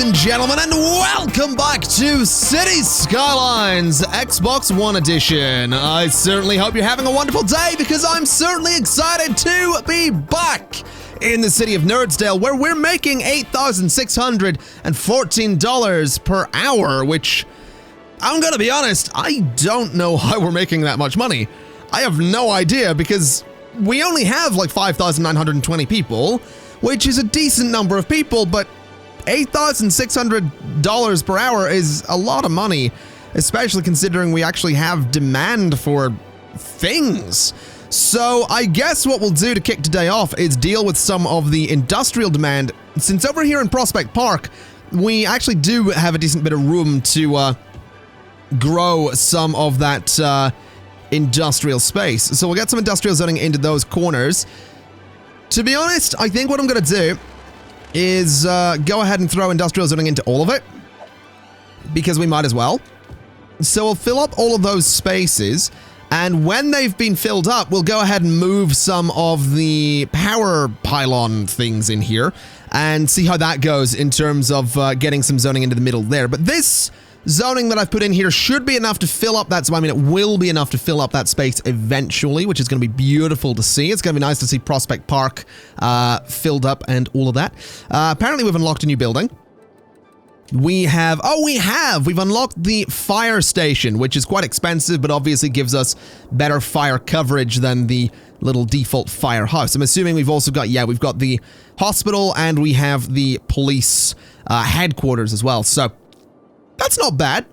and gentlemen, and welcome back to City Skylines Xbox One Edition. I certainly hope you're having a wonderful day because I'm certainly excited to be back in the city of Nerdsdale, where we're making $8,614 per hour, which, I'm gonna be honest, I don't know how we're making that much money. I have no idea because we only have like 5,920 people, which is a decent number of people, but $8,600 per hour is a lot of money, especially considering we actually have demand for things. So I guess what we'll do to kick today off is deal with some of the industrial demand, since over here in Prospect Park, we actually do have a decent bit of room to grow some of that industrial space. So we'll get some industrial zoning into those corners. To be honest, I think what I'm going to do is go ahead and throw industrial zoning into all of it, because we might as well. So we'll fill up all of those spaces, and when they've been filled up, we'll go ahead and move some of the power pylon things in here and see how that goes in terms of getting some zoning into the middle there. But this zoning that I've put in here should be enough to fill up that, so I mean it will be enough to fill up that space eventually, which is going to be beautiful to see. It's going to be nice to see Prospect Park filled up and all of that. Apparently we've unlocked a new building. We've unlocked the fire station, which is quite expensive, but obviously gives us better fire coverage than the little default firehouse. I'm assuming we've also got, we've got the hospital and we have the police headquarters as well. So that's not bad.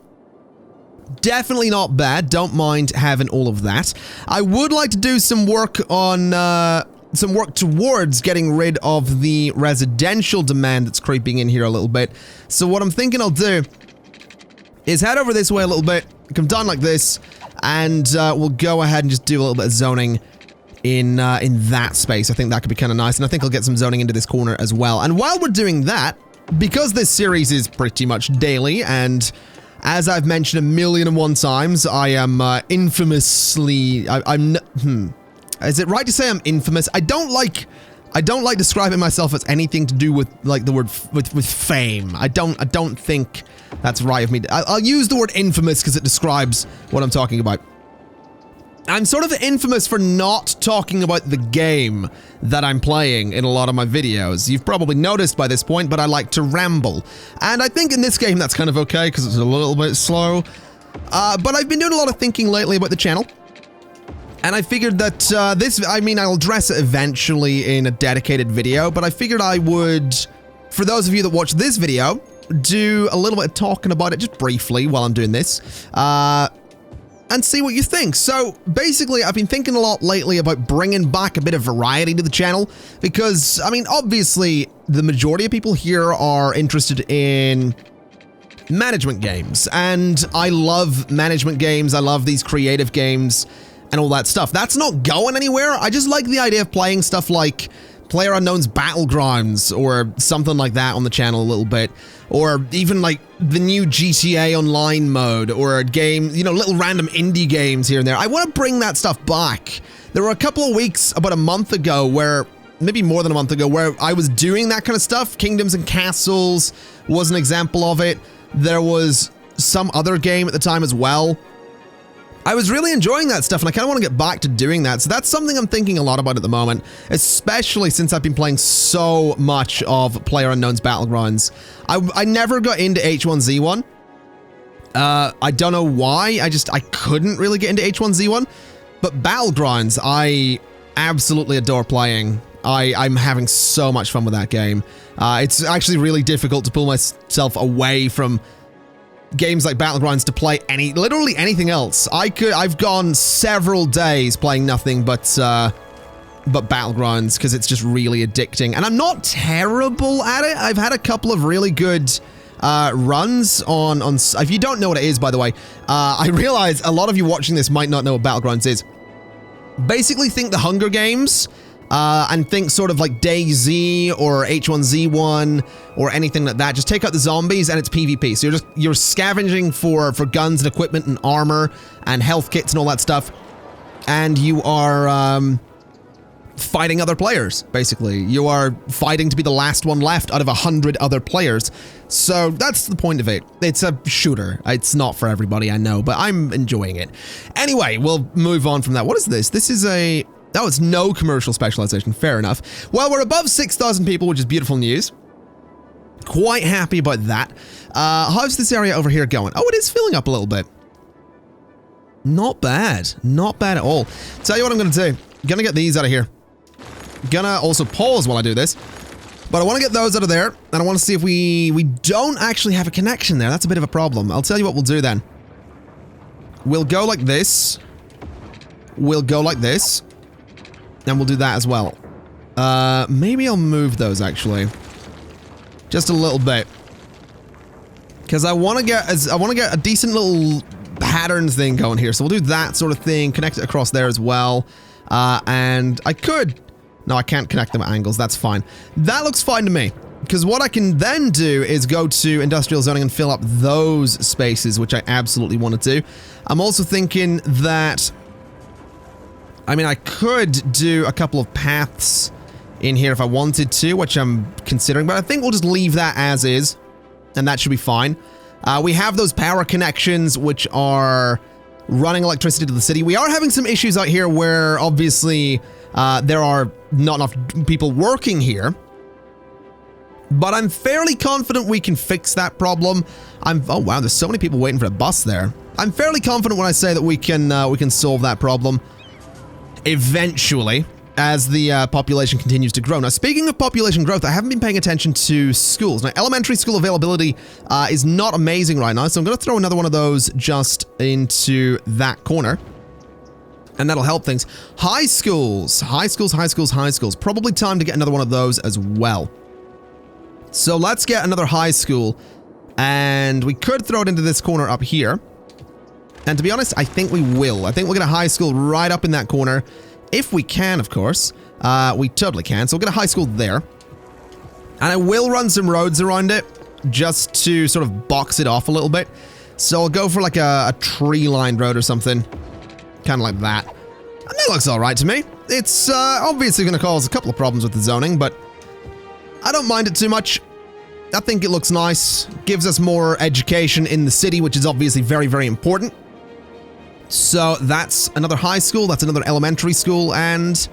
Definitely not bad. Don't mind having all of that. I would like to do some work on, towards getting rid of the residential demand that's creeping in here a little bit. So what I'm thinking I'll do is head over this way a little bit, come down like this, and we'll go ahead and just do a little bit of zoning in that space. I think that could be kind of nice, and I think I'll get some zoning into this corner as well. And while we're doing that, because this series is pretty much daily, and as I've mentioned 1,000,001 times, I am infamously, is it right to say I'm infamous? I don't like describing myself as anything to do with like the word with fame. I don't think that's right of me. I'll use the word infamous because it describes what I'm talking about. I'm sort of infamous for not talking about the game that I'm playing in a lot of my videos. You've probably noticed by this point, but I like to ramble. And I think in this game that's kind of okay because it's a little bit slow. But I've been doing a lot of thinking lately about the channel. And I figured that I'll address it eventually in a dedicated video, but I figured I would, for those of you that watch this video, do a little bit of talking about it just briefly while I'm doing this. And see what you think. So basically, I've been thinking a lot lately about bringing back a bit of variety to the channel because, I mean, obviously the majority of people here are interested in management games, and I love management games. I love these creative games and all that stuff. That's not going anywhere. I just like the idea of playing stuff like PlayerUnknown's Battlegrounds or something like that on the channel a little bit, or even like the new GTA Online mode or a game, you know, little random indie games here and there. I want to bring that stuff back. There were a couple of weeks, about a month ago, where, maybe more than a month ago, where I was doing that kind of stuff. Kingdoms and Castles was an example of it. There was some other game at the time as well. I was really enjoying that stuff, and I kind of want to get back to doing that. So that's something I'm thinking a lot about at the moment, especially since I've been playing so much of PlayerUnknown's Battlegrounds. I never got into H1Z1. I don't know why. I couldn't really get into H1Z1. But Battlegrounds, I absolutely adore playing. I'm having so much fun with that game. It's actually really difficult to pull myself away from games like Battlegrounds to play literally anything else. I've gone several days playing nothing but Battlegrounds because it's just really addicting. And I'm not terrible at it. I've had a couple of really good runs on. If you don't know what it is, by the way, I realize a lot of you watching this might not know what Battlegrounds is. Basically, think the Hunger Games. And think sort of like DayZ or H1Z1 or anything like that. Just take out the zombies and it's PvP. So you're scavenging for guns and equipment and armor and health kits and all that stuff. And you are fighting other players, basically. You are fighting to be the last one left out of 100 other players. So that's the point of it. It's a shooter. It's not for everybody, I know, but I'm enjoying it. Anyway, we'll move on from that. What is this? This is a... Oh, it's no commercial specialization. Fair enough. Well, we're above 6,000 people, which is beautiful news. Quite happy about that. How's this area over here going? Oh, it is filling up a little bit. Not bad. Not bad at all. Tell you what I'm going to do. Gonna get these out of here. Gonna also pause while I do this. But I want to get those out of there. And I want to see if we don't actually have a connection there. That's a bit of a problem. I'll tell you what we'll do then. We'll go like this. We'll go like this. And we'll do that as well. Maybe I'll move those actually. Just a little bit. Because I want to get a decent little patterns thing going here. So we'll do that sort of thing. Connect it across there as well. And I could... No, I can't connect them at angles. That's fine. That looks fine to me. Because what I can then do is go to industrial zoning and fill up those spaces, which I absolutely want to do. I'm also thinking that... I mean, I could do a couple of paths in here if I wanted to, which I'm considering, but I think we'll just leave that as is, and that should be fine. We have those power connections, which are running electricity to the city. We are having some issues out here where, obviously, there are not enough people working here, but I'm fairly confident we can fix that problem. Oh wow, there's so many people waiting for a bus there. I'm fairly confident when I say that we can solve that problem eventually, as the population continues to grow. Now, speaking of population growth, I haven't been paying attention to schools. Now, elementary school availability is not amazing right now, so I'm going to throw another one of those just into that corner, and that'll help things. High schools. High schools, high schools, high schools. Probably time to get another one of those as well. So let's get another high school, and we could throw it into this corner up here. And to be honest, I think we will. I think we'll get a high school right up in that corner. If we can, of course. We totally can. So we'll get a high school there. And I will run some roads around it just to sort of box it off a little bit. So I'll go for like a tree-lined road or something. Kind of like that. And that looks all right to me. It's obviously going to cause a couple of problems with the zoning, but I don't mind it too much. I think it looks nice. Gives us more education in the city, which is obviously very, very important. So that's another high school, that's another elementary school, and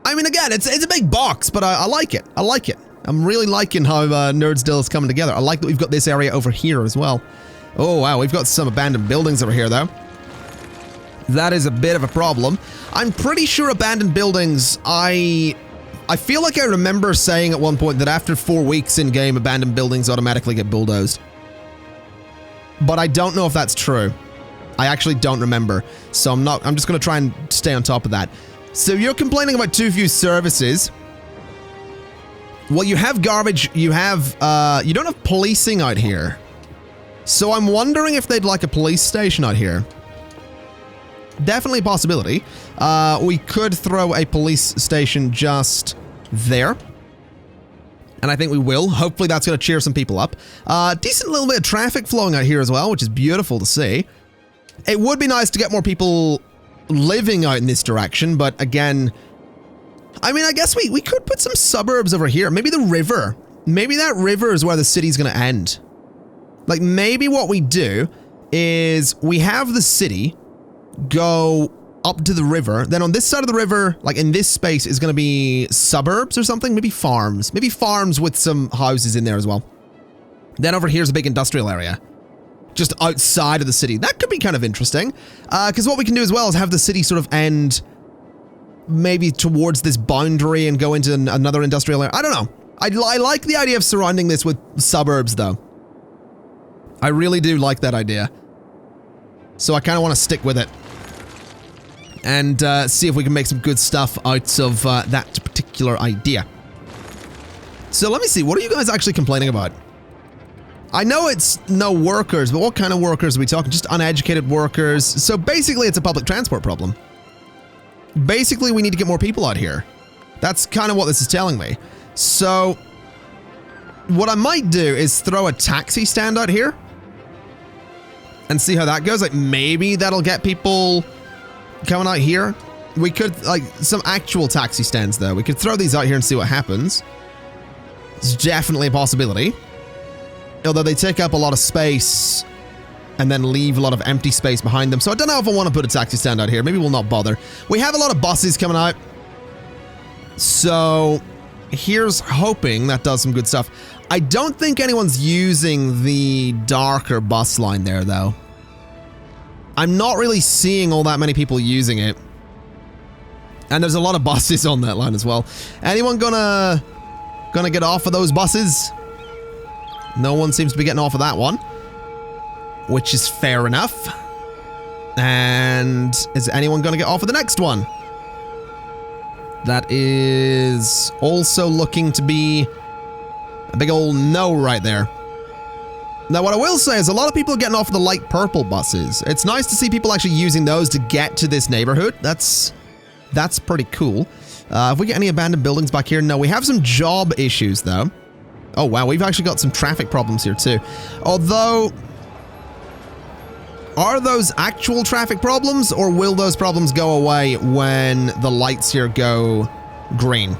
I mean, again, it's a big box, but I like it. I like it. I'm really liking how Nerdsdale is coming together. I like that we've got this area over here as well. Oh, wow, we've got some abandoned buildings over here, though. That is a bit of a problem. I'm pretty sure abandoned buildings, I feel like I remember saying at one point that after 4 weeks in-game, abandoned buildings automatically get bulldozed. But I don't know if that's true. I actually don't remember, so I'm just going to try and stay on top of that. So you're complaining about too few services. Well, you have garbage, you don't have policing out here. So I'm wondering if they'd like a police station out here. Definitely a possibility. We could throw a police station just there. And I think we will. Hopefully that's going to cheer some people up. Decent little bit of traffic flowing out here as well, which is beautiful to see. It would be nice to get more people living out in this direction, but again, I mean, I guess we could put some suburbs over here. Maybe the river. Maybe that river is where the city's going to end. Like, maybe what we do is we have the city go up to the river. Then on this side of the river, like in this space, is going to be suburbs or something. Maybe farms. Maybe farms with some houses in there as well. Then over here's a big industrial area. Just outside of the city. That could be kind of interesting. Because what we can do as well is have the city sort of end maybe towards this boundary and go into another industrial area. I don't know. I like the idea of surrounding this with suburbs, though. I really do like that idea. So I kind of want to stick with it. And see if we can make some good stuff out of that particular idea. So let me see. What are you guys actually complaining about? I know it's no workers, but what kind of workers are we talking? Just uneducated workers. So basically, it's a public transport problem. Basically, we need to get more people out here. That's kind of what this is telling me. So what I might do is throw a taxi stand out here and see how that goes. Like, maybe that'll get people coming out here. We could, like, some actual taxi stands, though. We could throw these out here and see what happens. It's definitely a possibility. Although they take up a lot of space and then leave a lot of empty space behind them. So I don't know if I want to put a taxi stand out here. Maybe we'll not bother. We have a lot of buses coming out. So here's hoping that does some good stuff. I don't think anyone's using the darker bus line there, though. I'm not really seeing all that many people using it. And there's a lot of buses on that line as well. Anyone gonna get off of those buses? No one seems to be getting off of that one, which is fair enough. And is anyone gonna get off of the next one? That is also looking to be a big old no right there. Now, what I will say is a lot of people are getting off of the light purple buses. It's nice to see people actually using those to get to this neighborhood. That's pretty cool. If we get any abandoned buildings back here, no, we have some job issues though. Oh wow, we've actually got some traffic problems here too. Although, are those actual traffic problems, or will those problems go away when the lights here go green?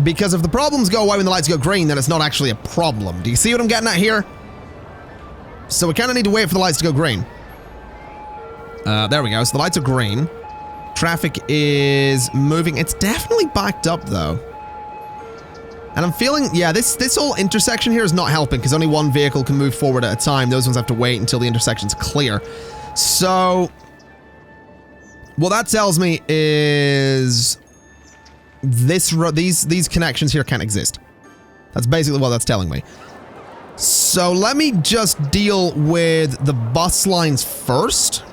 Because if the problems go away when the lights go green, then it's not actually a problem. Do you see what I'm getting at here? So we kind of need to wait for the lights to go green. There we go. So the lights are green. Traffic is moving. It's definitely backed up though. And I'm feeling, yeah, this whole intersection here is not helping because only one vehicle can move forward at a time. Those ones have to wait until the intersection's clear. So what that tells me is these connections here can't exist. That's basically what that's telling me. So let me just deal with the bus lines first,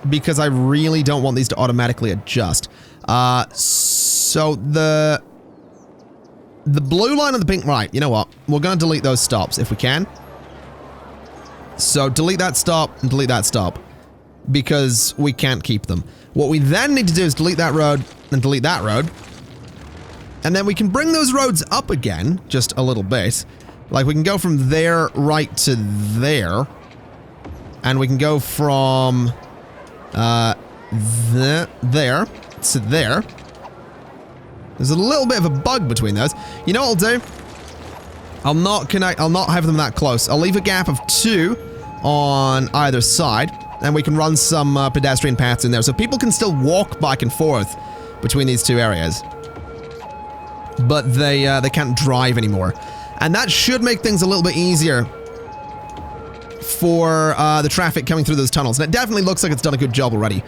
because I really don't want these to automatically adjust. So the blue line and the pink, right, you know what? We're going to delete those stops if we can. So delete that stop and delete that stop, because we can't keep them. What we then need to do is delete that road and delete that road. And then we can bring those roads up again, just a little bit. Like we can go from there right to there. And we can go from there to there. There's a little bit of a bug between those. You know what I'll do? I'll not have them that close. I'll leave a gap of 2 on either side, and we can run some pedestrian paths in there, so people can still walk back and forth between these two areas. But they can't drive anymore. And that should make things a little bit easier for the traffic coming through those tunnels. And it definitely looks like it's done a good job already.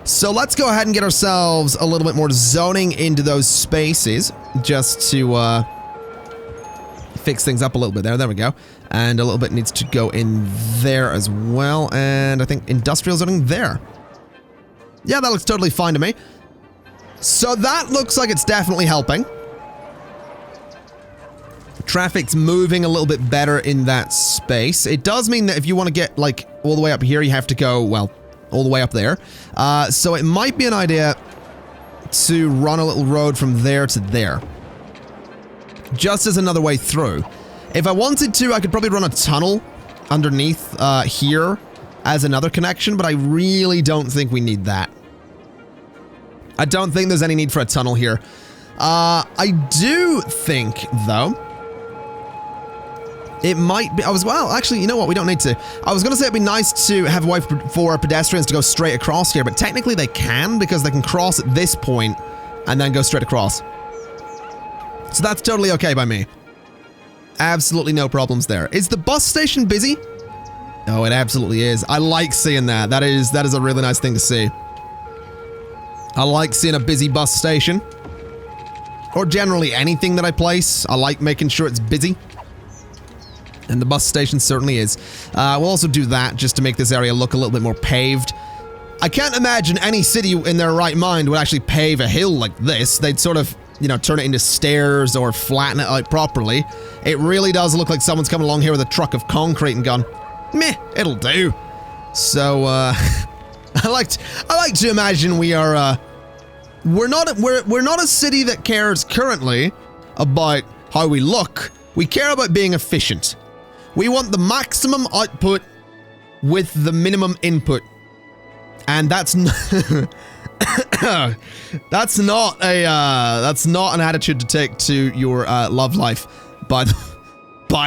So let's go ahead and get ourselves a little bit more zoning into those spaces, just to fix things up a little bit there. There we go. And a little bit needs to go in there as well. And I think industrial zoning there. Yeah, that looks totally fine to me. So that looks like it's definitely helping. Traffic's moving a little bit better in that space. It does mean that if you want to get, like, all the way up here, you have to go, well, all the way up there. So it might be an idea to run a little road from there to there, just as another way through. If I wanted to, I could probably run a tunnel underneath here as another connection, but I really don't think we need that. I don't think there's any need for a tunnel here. I do think, though, it might be, well, actually, you know what, we don't need to. I was gonna say it'd be nice to have a way for pedestrians to go straight across here, but technically they can, because they can cross at this point and then go straight across. So that's totally okay by me. Absolutely no problems there. Is the bus station busy? Oh, it absolutely is. I like seeing that. That is a really nice thing to see. I like seeing a busy bus station. Or generally anything that I place. I like making sure it's busy. And the bus station certainly is. We'll also do that just to make this area look a little bit more paved. I can't imagine any city in their right mind would actually pave a hill like this. They'd sort of, you know, turn it into stairs or flatten it out properly. It really does look like someone's come along here with a truck of concrete and gone, meh, it'll do. So, I like to imagine we are, we're not a city that cares currently about how we look. We care about being efficient. We want the maximum output with the minimum input. And that's That's not an attitude to take to your love life. By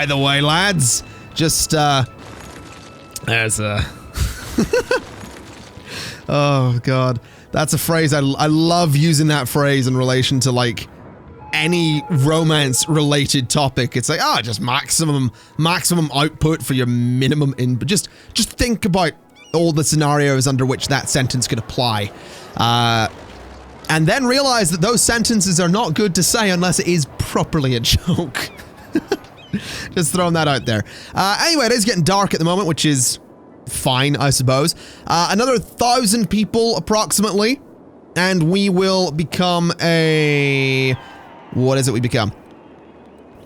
the way, lads, just there's a oh god, that's a phrase I love using that phrase in relation to like any romance related topic. It's like, oh, just maximum output for your minimum input. Just think about all the scenarios under which that sentence could apply. And then realize that those sentences are not good to say unless it is properly a joke. Just throwing that out there. Anyway, it is getting dark at the moment, which is fine, I suppose. Another 1,000 people approximately, and we will become a... What is it we become?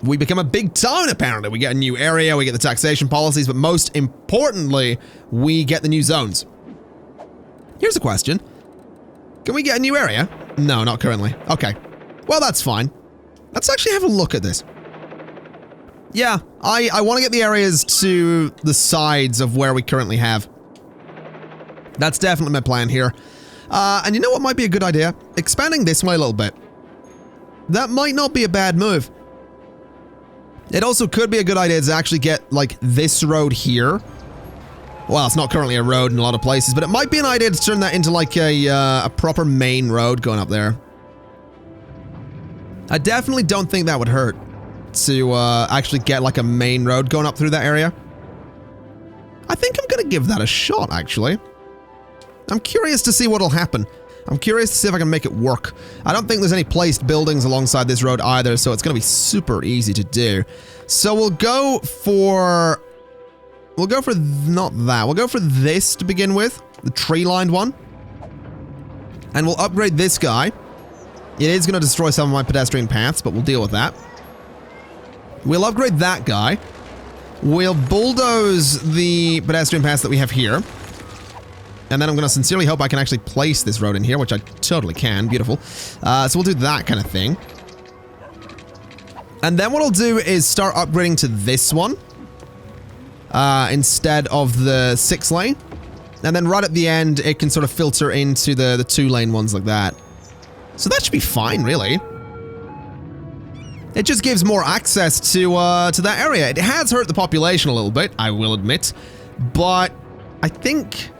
We become a big town, apparently. We get a new area, we get the taxation policies, but most importantly, we get the new zones. Here's a question. Can we get a new area? No, not currently. Okay. Well, that's fine. Let's actually have a look at this. Yeah, I want to get the areas to the sides of where we currently have. That's definitely my plan here. And you know what might be a good idea? Expanding this way a little bit. That might not be a bad move. It also could be a good idea to actually get, like, this road here. Well, it's not currently a road in a lot of places, but it might be an idea to turn that into, like, a proper main road going up there. I definitely don't think that would hurt to actually get, like, a main road going up through that area. I think I'm gonna give that a shot, actually. I'm curious to see what'll happen. I'm curious to see if I can make it work. I don't think there's any placed buildings alongside this road either, so it's going to be super easy to do. So we'll go for not that. We'll go for this to begin with, the tree-lined one. And we'll upgrade this guy. It is going to destroy some of my pedestrian paths, but we'll deal with that. We'll upgrade that guy. We'll bulldoze the pedestrian paths that we have here. And then I'm going to sincerely hope I can actually place this road in here, which I totally can. Beautiful. So we'll do that kind of thing. And then what I'll do is start upgrading to this one. Instead of the 6-lane. And then right at the end, it can sort of filter into the 2-lane ones like that. So that should be fine, really. It just gives more access to that area. It has hurt the population a little bit, I will admit. But I think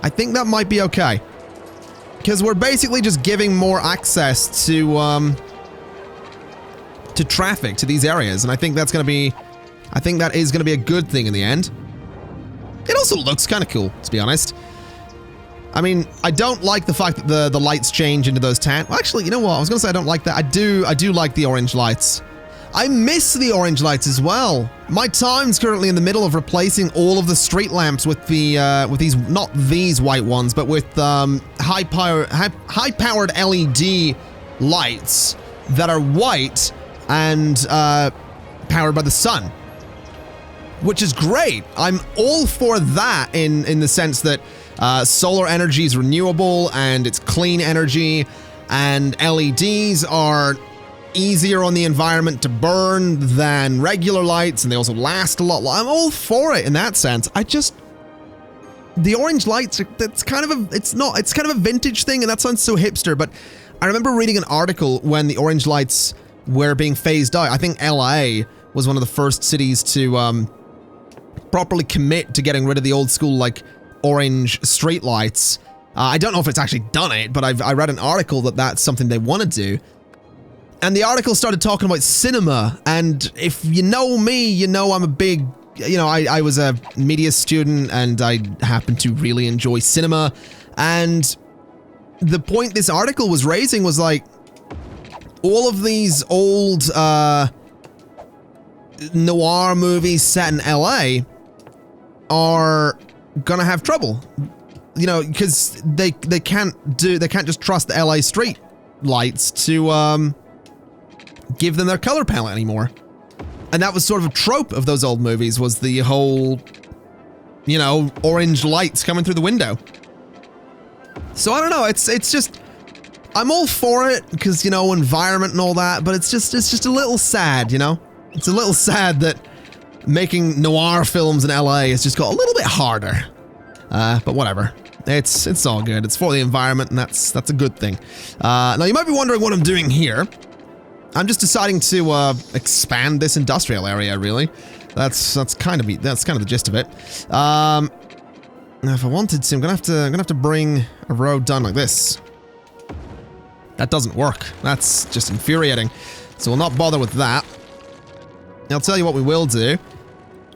that might be okay. Because we're basically just giving more access to traffic to these areas, and I think that's going to be... I think that is going to be a good thing in the end. It also looks kind of cool, to be honest. I mean, I don't like the fact that the lights change into those tan... Well, actually, you know what? I was going to say I don't like that. I do like the orange lights. I miss the orange lights as well. My town's currently in the middle of replacing all of the street lamps with the with these, not these white ones, but with high-powered LED lights that are white and powered by the sun, which is great. I'm all for that in the sense that solar energy is renewable and it's clean energy, and LEDs are easier on the environment to burn than regular lights, and they also last a lot. I'm all for it in that sense. The orange lights, it's kind of a vintage thing, and that sounds so hipster, but I remember reading an article when the orange lights were being phased out. I think LA was one of the first cities to properly commit to getting rid of the old school, like, orange street lights. I don't know if it's actually done it, but I read an article that that's something they want to do. And the article started talking about cinema, and if you know me, you know I'm a big, you know, I was a media student, and I happen to really enjoy cinema, and the point this article was raising was, like, all of these old noir movies set in LA are gonna have trouble, you know, because they can't just trust the LA street lights to give them their color palette anymore. And that was sort of a trope of those old movies, was the whole, you know, orange lights coming through the window. So I don't know, it's just, I'm all for it because, you know, environment and all that, but it's just a little sad, you know? It's a little sad that making noir films in LA has just got a little bit harder. But whatever. It's all good. It's for the environment, and that's a good thing. Now, you might be wondering what I'm doing here. I'm just deciding to expand this industrial area, really. That's kind of the gist of it. Now, if I wanted to, I'm gonna have to bring a road down like this. That doesn't work. That's just infuriating. So we'll not bother with that. I'll tell you what we will do.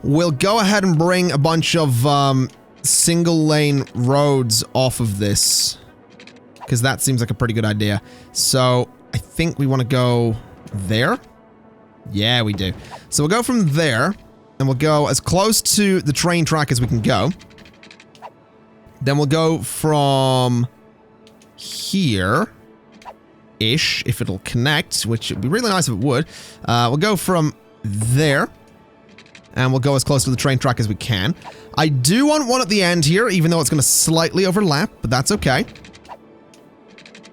We'll go ahead and bring a bunch of single lane roads off of this, because that seems like a pretty good idea. So I think we want to go there. Yeah, we do. So we'll go from there, and we'll go as close to the train track as we can go. Then we'll go from here-ish, if it'll connect, which would be really nice if it would. We'll go from there, and we'll go as close to the train track as we can. I do want one at the end here, even though it's going to slightly overlap, but that's okay.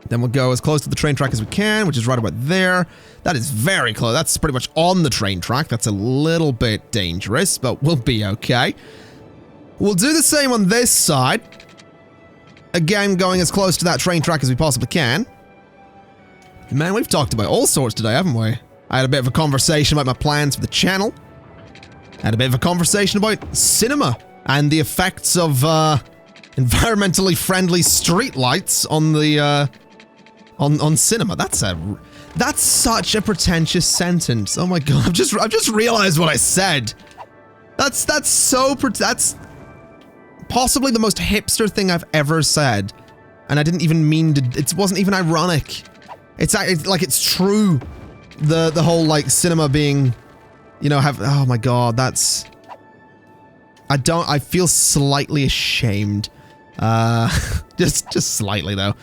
Then we'll go as close to the train track as we can, which is right about there. That is very close. That's pretty much on the train track. That's a little bit dangerous, but we'll be okay. We'll do the same on this side. Again, going as close to that train track as we possibly can. Man, we've talked about all sorts today, haven't we? I had a bit of a conversation about my plans for the channel. Had a bit of a conversation about cinema and the effects of environmentally friendly streetlights on the on cinema. That's such a pretentious sentence. Oh my god! I've just realized what I said. That's possibly the most hipster thing I've ever said, and I didn't even mean to. It wasn't even ironic. It's like it's true. The whole like cinema being, you know, oh my god, that's. I feel slightly ashamed. Just slightly though.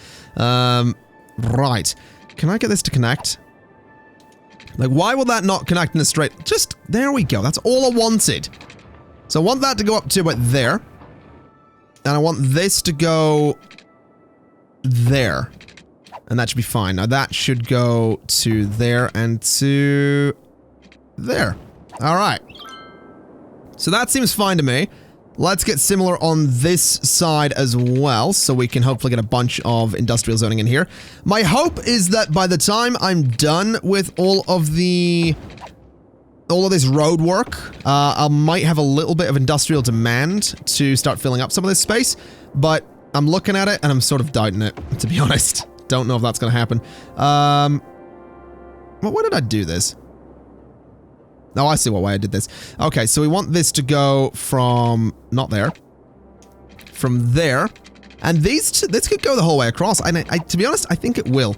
Right. Can I get this to connect? Like, why will that not connect in a straight? Just, there we go. That's all I wanted. So I want that to go up to about there. And I want this to go there. And that should be fine. Now that should go to there and to there. All right. So that seems fine to me. Let's get similar on this side as well, so we can hopefully get a bunch of industrial zoning in here. My hope is that by the time I'm done with all of this road work, I might have a little bit of industrial demand to start filling up some of this space, but I'm looking at it and I'm sort of doubting it, to be honest. Don't know if that's going to happen. Well, why did I do this? Oh, I see what way I did this. Okay, so we want this to go from... not there. From there. And this could go the whole way across. And to be honest, I think it will.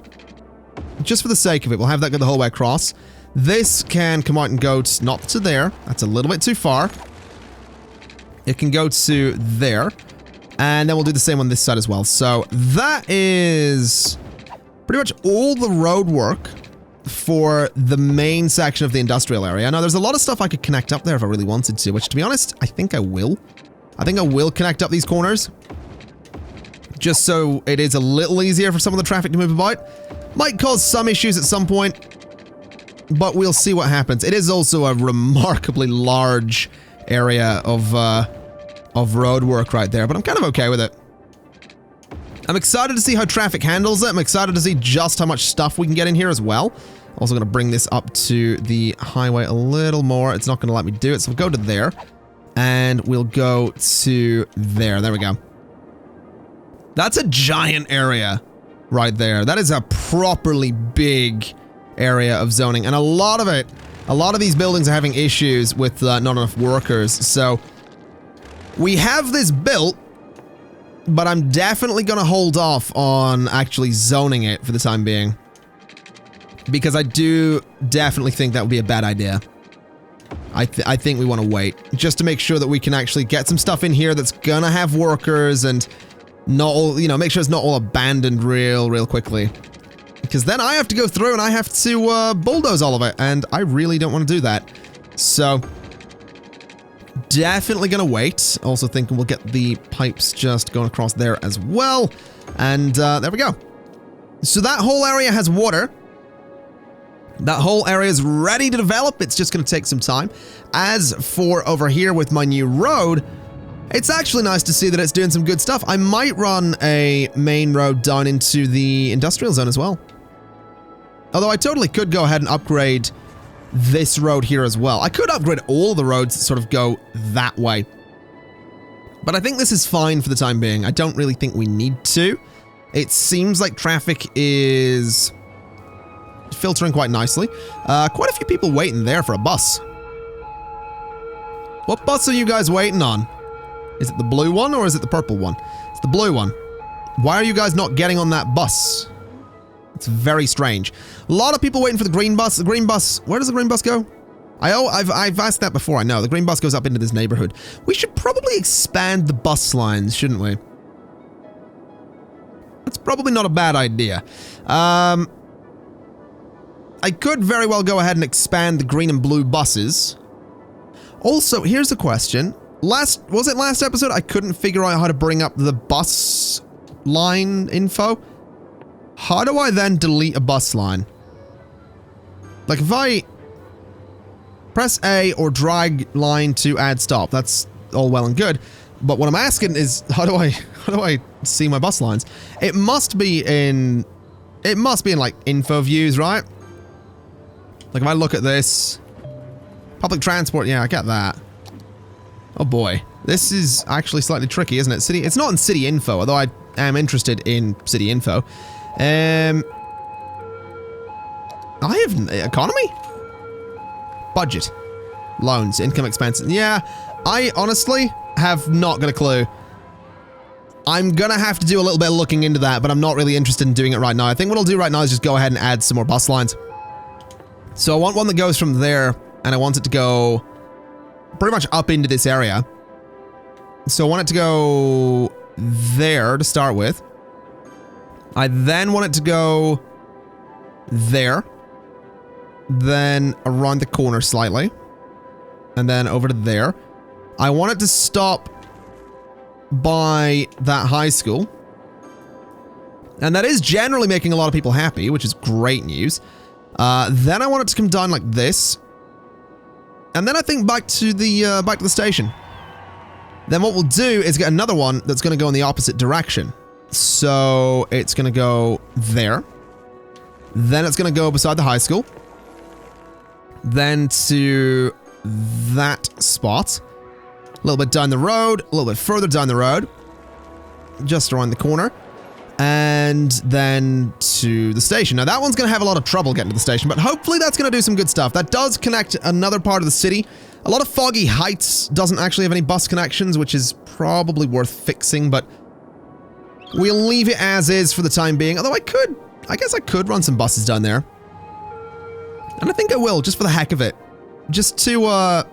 Just for the sake of it, we'll have that go the whole way across. This can come out and go not to there. That's a little bit too far. It can go to there. And then we'll do the same on this side as well. So that is pretty much all the road work for the main section of the industrial area. Now, there's a lot of stuff I could connect up there if I really wanted to, which, to be honest, I think I will. I think I will connect up these corners, just so it is a little easier for some of the traffic to move about. Might cause some issues at some point, but we'll see what happens. It is also a remarkably large area of road work right there, but I'm kind of okay with it. I'm excited to see how traffic handles it. I'm excited to see just how much stuff we can get in here as well. Also going to bring this up to the highway a little more. It's not going to let me do it, so we'll go to there. And we'll go to there. There we go. That's a giant area right there. That is a properly big area of zoning. And a lot of these buildings are having issues with not enough workers. So we have this built, but I'm definitely going to hold off on actually zoning it for the time being. Because I do definitely think that would be a bad idea. I think we want to wait, just to make sure that we can actually get some stuff in here that's going to have workers and not all, you know, make sure it's not all abandoned real quickly. Because then I have to go through and I have to bulldoze all of it, and I really don't want to do that. So definitely gonna wait. Also thinking we'll get the pipes just going across there as well. And there we go. So that whole area has water. That whole area is ready to develop. It's just gonna take some time. As for over here with my new road, It's actually nice to see that it's doing some good stuff. I might run a main road down into the industrial zone as well. Although I totally could go ahead and upgrade this road here as well. I could upgrade all the roads that sort of go that way. But I think this is fine for the time being. I don't really think we need to. It seems like traffic is filtering quite nicely. Quite a few people waiting there for a bus. What bus are you guys waiting on? Is it the blue one or is it the purple one? It's the blue one. Why are you guys not getting on that bus? It's very strange. A lot of people waiting for the green bus. The green bus, where does the green bus go? I've asked that before, I know. The green bus goes up into this neighborhood. We should probably expand the bus lines, shouldn't we? That's probably not a bad idea. I could very well go ahead and expand the green and blue buses. Also, here's a question. Was it last episode? I couldn't figure out how to bring up the bus line info. How do I then delete a bus line? Like if I press A or drag line to add stop, that's all well and good. But what I'm asking is, how do I see my bus lines? It must be in like info views, right? Like if I look at this, public transport, yeah, I get that. Oh boy, this is actually slightly tricky, isn't it? It's not in city info, although I am interested in city info. I have economy? Budget. Loans, income expenses. Yeah, I honestly have not got a clue. I'm gonna have to do a little bit of looking into that, but I'm not really interested in doing it right now. I think what I'll do right now is just go ahead and add some more bus lines. So I want one that goes from there, and I want it to go pretty much up into this area. So I want it to go there to start with. I then want it to go there, then around the corner slightly, and then over to there. I want it to stop by that high school, and that is generally making a lot of people happy, which is great news. Then I want it to come down like this, and then I think back to the station. Then what we'll do is get another one that's going to go in the opposite direction. So it's going to go there. Then it's going to go beside the high school. Then to that spot. A little bit down the road. A little bit further down the road. Just around the corner. And then to the station. Now that one's going to have a lot of trouble getting to the station, but hopefully that's going to do some good stuff. That does connect another part of the city. A lot of Foggy Heights doesn't actually have any bus connections, which is probably worth fixing, but we'll leave it as is for the time being. Although I guess I could run some buses down there. And I think I will, just for the heck of it. Just to,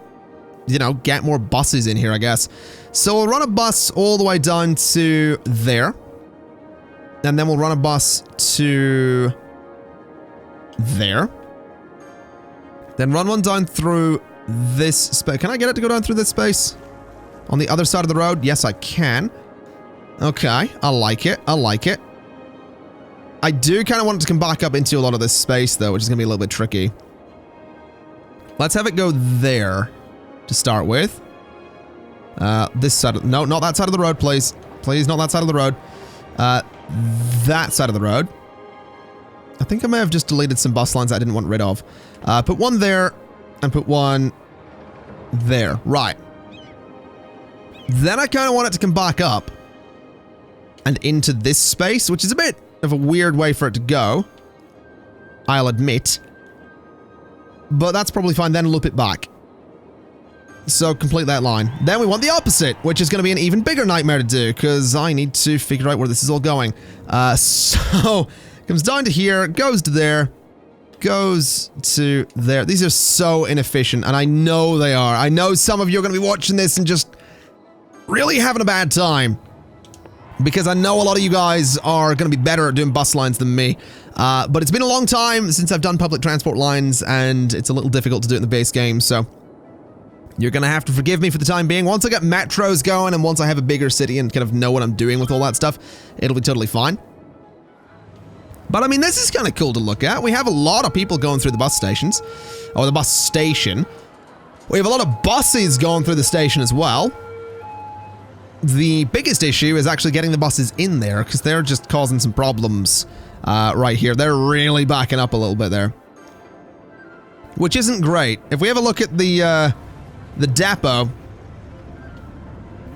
you know, get more buses in here, I guess. So we'll run a bus all the way down to there. And then we'll run a bus to there. Then run one down through this space. Can I get it to go down through this space? On the other side of the road? Yes, I can. Okay, I like it. I like it. I do kind of want it to come back up into a lot of this space, though, which is going to be a little bit tricky. Let's have it go there to start with. This side of... No, not that side of the road, please. Please, not that side of the road. That side of the road. I think I may have just deleted some bus lines I didn't want rid of. Put one there and put one there. Right. Then I kind of want it to come back up and into this space, which is a bit of a weird way for it to go, I'll admit. But that's probably fine. Then loop it back. So complete that line. Then we want the opposite, which is going to be an even bigger nightmare to do, because I need to figure out where this is all going. So comes down to here, goes to there, goes to there. These are so inefficient, and I know they are. I know some of you are going to be watching this and just really having a bad time, because I know a lot of you guys are going to be better at doing bus lines than me. But it's been a long time since I've done public transport lines, and it's a little difficult to do it in the base game, so you're going to have to forgive me for the time being. Once I get metros going and once I have a bigger city and kind of know what I'm doing with all that stuff, it'll be totally fine. But I mean, this is kind of cool to look at. We have a lot of people going through the bus stations, or the bus station. We have a lot of buses going through the station as well. the biggest issue is actually getting the buses in there, because they're just causing some problems right here. They're really backing up a little bit there, which isn't great. If we have a look at the depot,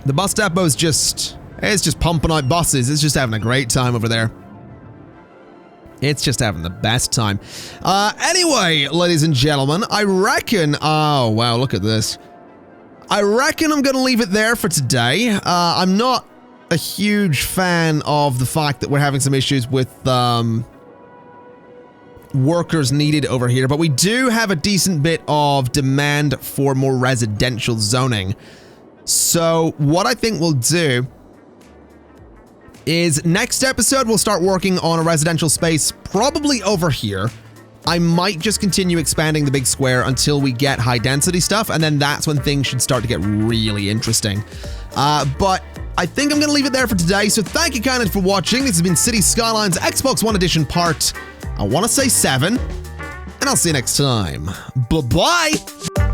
the bus depot is just, it's just pumping out buses. It's just having a great time over there. It's just having the best time. Anyway, ladies and gentlemen, I reckon, oh wow, look at this. I reckon I'm going to leave it there for today. I'm not a huge fan of the fact that we're having some issues with workers needed over here, but we do have a decent bit of demand for more residential zoning. So what I think we'll do is next episode we'll start working on a residential space probably over here. I might just continue expanding the big square until we get high density stuff, and then that's when things should start to get really interesting. But I think I'm going to leave it there for today, so thank you kindly for watching. This has been City Skylines Xbox One Edition part, I want to say 7, and I'll see you next time. Bye-bye!